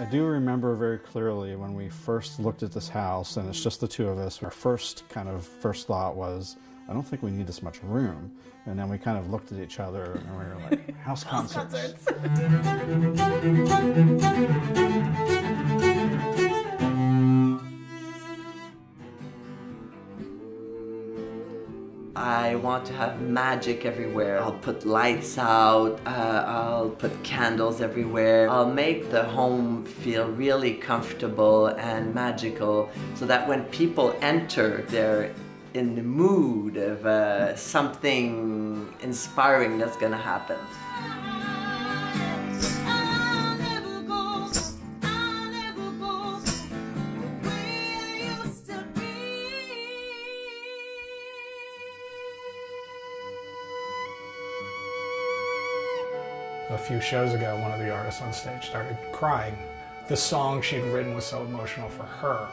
I do remember very clearly when we first looked at this house, and it's just the two of us, our first thought was, I don't think we need this much room. And then we kind of looked at each other and we were like, house concerts. I want to have magic everywhere. I'll put lights out, I'll put candles everywhere. I'll make the home feel really comfortable and magical so that when people enter, they're in the mood of something inspiring that's gonna happen. A few shows ago, one of the artists on stage started crying. The song she'd written was so emotional for her.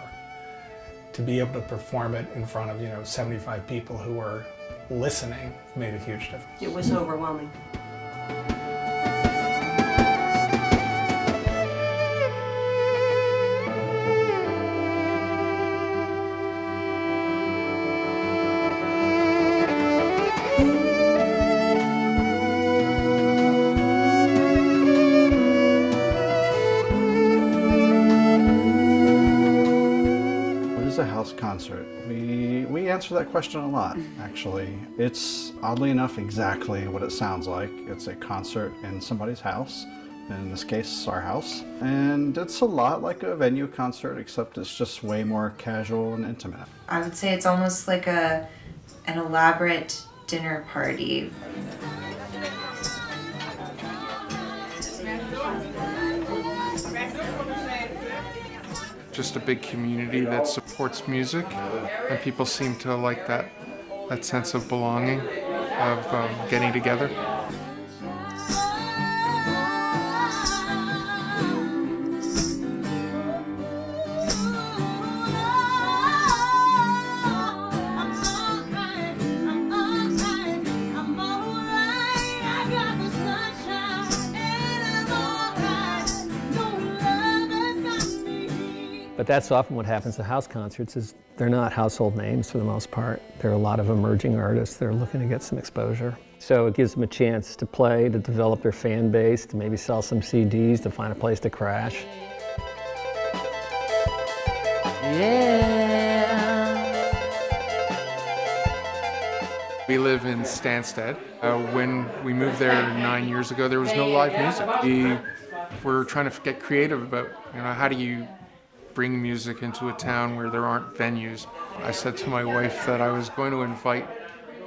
To be able to perform it in front of, 75 people who were listening made a huge difference. It was overwhelming. A house concert? We answer that question a lot, actually. It's oddly enough exactly what it sounds like. It's a concert in somebody's house, in this case our house, and it's a lot like a venue concert, except it's just way more casual and intimate. I would say it's almost like an elaborate dinner party. Just a big community that supports music, and people seem to like that sense of belonging, of getting together. But that's often what happens at house concerts is they're not household names for the most part. There are a lot of emerging artists that are looking to get some exposure. So it gives them a chance to play, to develop their fan base, to maybe sell some CDs, to find a place to crash. Yeah. We live in Stansted. When we moved there 9 years ago, there was no live music. We were trying to get creative about, how do you bring music into a town where there aren't venues. I said to my wife that I was going to invite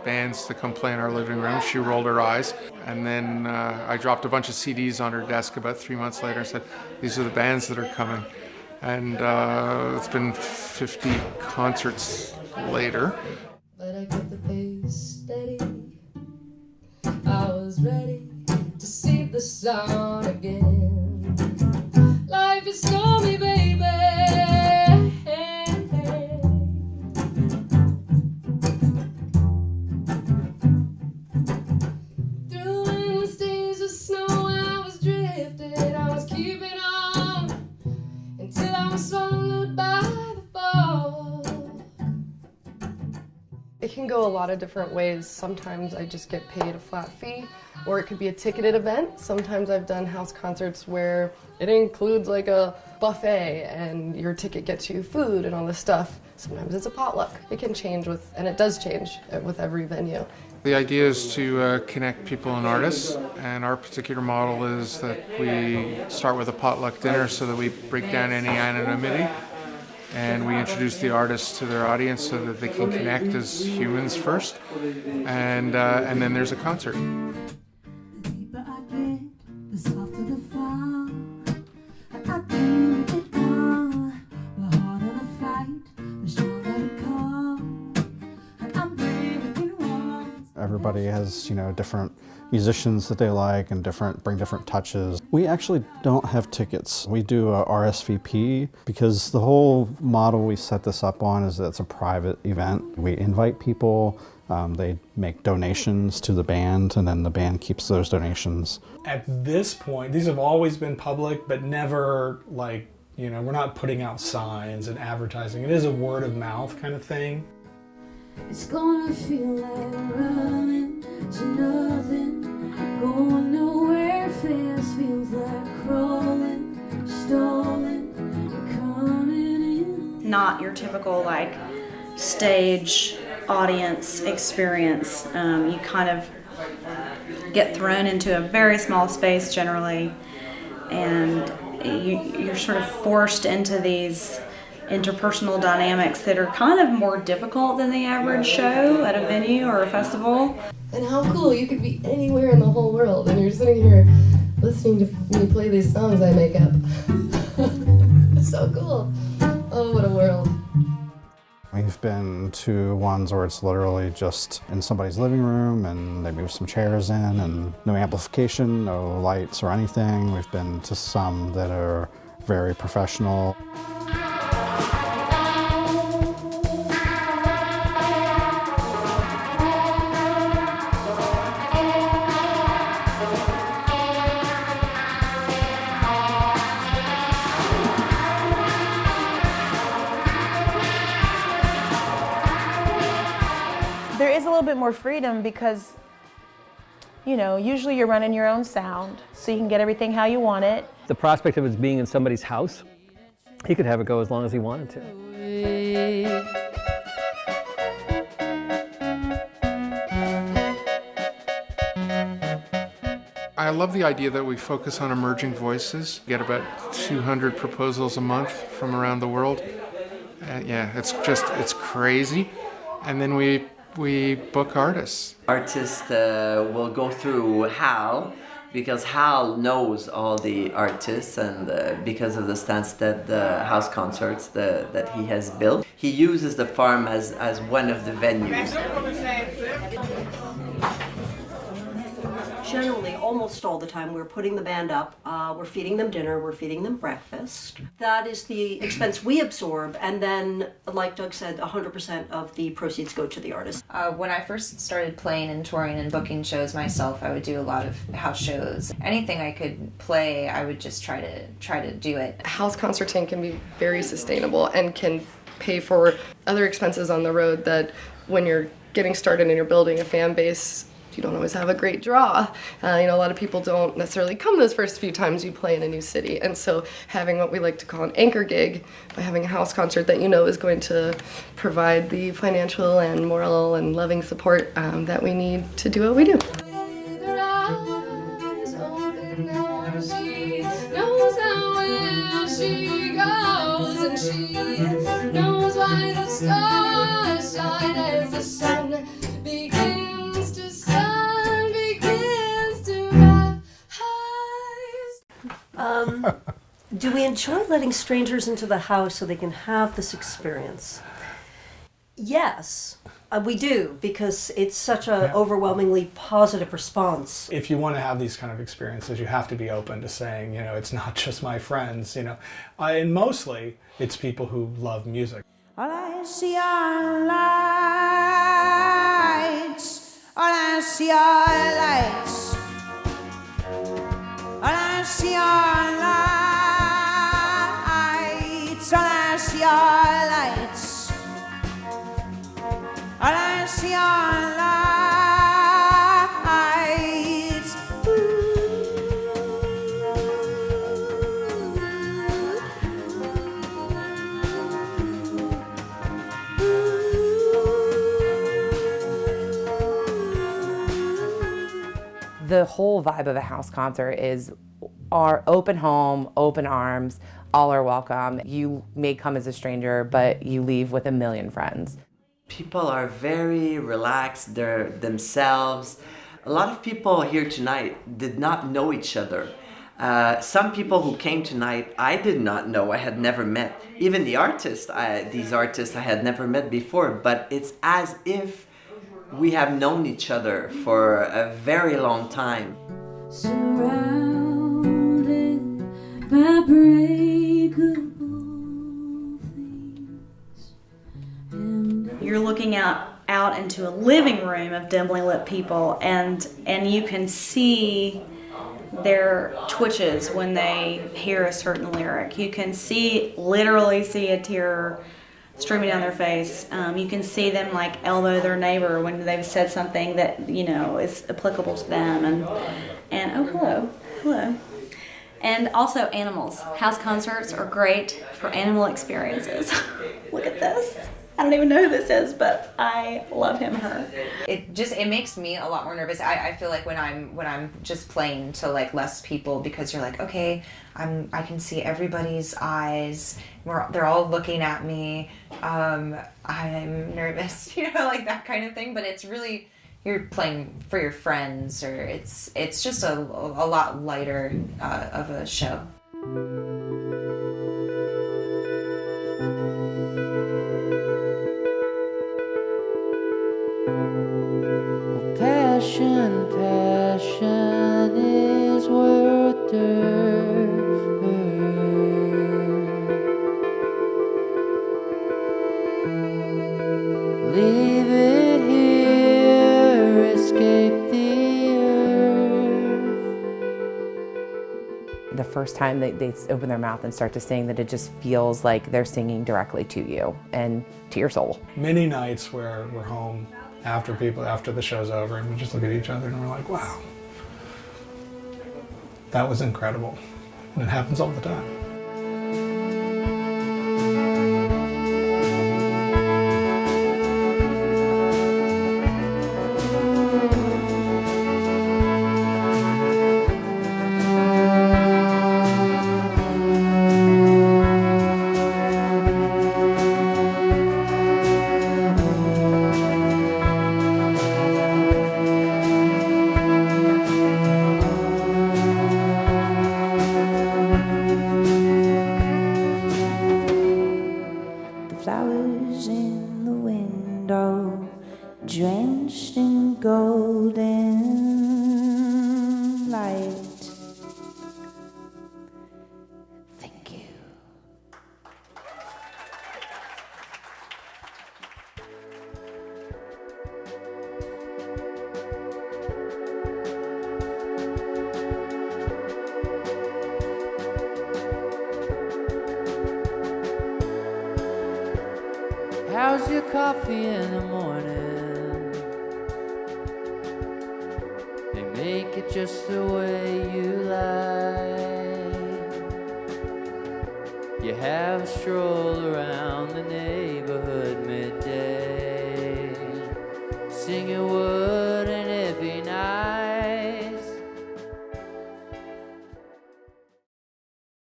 bands to come play in our living room. She rolled her eyes, and then I dropped a bunch of CDs on her desk about 3 months later and said, these are the bands that are coming. And it's been 50 concerts later. But I kept the pace steady. I was ready to see the sun again. Life is stormy, baby. Through endless days of snow, I was drifting. I was keeping on until I was swallowed by the fall. It can go a lot of different ways. Sometimes I just get paid a flat fee, or it could be a ticketed event. Sometimes I've done house concerts where it includes like a buffet and your ticket gets you food and all this stuff. Sometimes it's a potluck. It can change and it does change with every venue. The idea is to connect people and artists, and our particular model is that we start with a potluck dinner so that we break down any anonymity, and we introduce the artists to their audience so that they can connect as humans first, and then there's a concert. Everybody has, different musicians that they like and bring different touches. We actually don't have tickets. We do a RSVP because the whole model we set this up on is that it's a private event. We invite people They make donations to the band, and then the band keeps those donations. At this point, these have always been public, but never like, you know, we're not putting out signs and advertising. It is a word of mouth kind of thing. It's gonna feel like running to nothing, going nowhere fast, feels like crawling, stalling, coming in. Not your typical like stage audience experience. You kind of get thrown into a very small space generally, and you're sort of forced into these interpersonal dynamics that are kind of more difficult than the average show at a venue or a festival. And how cool, you could be anywhere in the whole world and you're sitting here listening to me play these songs I make up. It's so cool. Oh, what a world. We've been to ones where it's literally just in somebody's living room and they move some chairs in and no amplification, no lights or anything. We've been to some that are very professional. There is a little bit more freedom because, you know, usually you're running your own sound, so you can get everything how you want it. The prospect of it being in somebody's house, he could have it go as long as he wanted to. I love the idea that we focus on emerging voices. We get about 200 proposals a month from around the world. Yeah, it's crazy. And then we book artists. Artists will go through Hal, because Hal knows all the artists, and because of the Stansted house concerts that he has built. He uses the farm as one of the venues. Generally, almost all the time, we're putting the band up, we're feeding them dinner, we're feeding them breakfast. That is the expense we absorb, and then, like Doug said, 100% of the proceeds go to the artist. When I first started playing and touring and booking shows myself, I would do a lot of house shows. Anything I could play, I would just try to do it. House concerting can be very sustainable and can pay for other expenses on the road that when you're getting started and you're building a fan base, you don't always have a great draw. A lot of people don't necessarily come those first few times you play in a new city. And so having what we like to call an anchor gig, by having a house concert that you know is going to provide the financial and moral and loving support that we need to do what we do. Do we enjoy letting strangers into the house so they can have this experience? Yes, we do, because it's such an overwhelmingly positive response. If you want to have these kind of experiences, you have to be open to saying, it's not just my friends, and mostly it's people who love music. All I see are lights. All I see are lights. All I see are lights. All I see are lights. All I see are lights. The whole vibe of a house concert is our open home, open arms, all are welcome. You may come as a stranger, but you leave with a million friends. People are very relaxed, they're themselves. A lot of people here tonight did not know each other. Some people who came tonight, I did not know, I had never met. Even the artists, these artists I had never met before, but it's as if we have known each other for a very long time. Surrounded by breakable things. You're looking out out into a living room of dimly lit people, and you can see their twitches when they hear a certain lyric. You can literally see a tear streaming down their face. You can see them like elbow their neighbor when they've said something that, you know, is applicable to them. And oh, hello. And also animals. House concerts are great for animal experiences. Look at this. I don't even know who this is, but I love him, her. It makes me a lot more nervous. I feel like when I'm just playing to like less people, because you're like, okay, I can see everybody's eyes. They're all looking at me. I'm nervous, you know, like that kind of thing. But it's really, you're playing for your friends, or it's just a lot lighter of a show. Passion is worth leave it here, escape the earth. The first time they open their mouth and start to sing, that it just feels like they're singing directly to you and to your soul. Many nights where we're home after the show's over, and we just look at each other and we're like, wow, that was incredible. And it happens all the time. Flowers in the window, drenched in golden light. Thank you. How's your coffee in the morning? They make it just the way you like. You have a stroll around the neighborhood midday, singing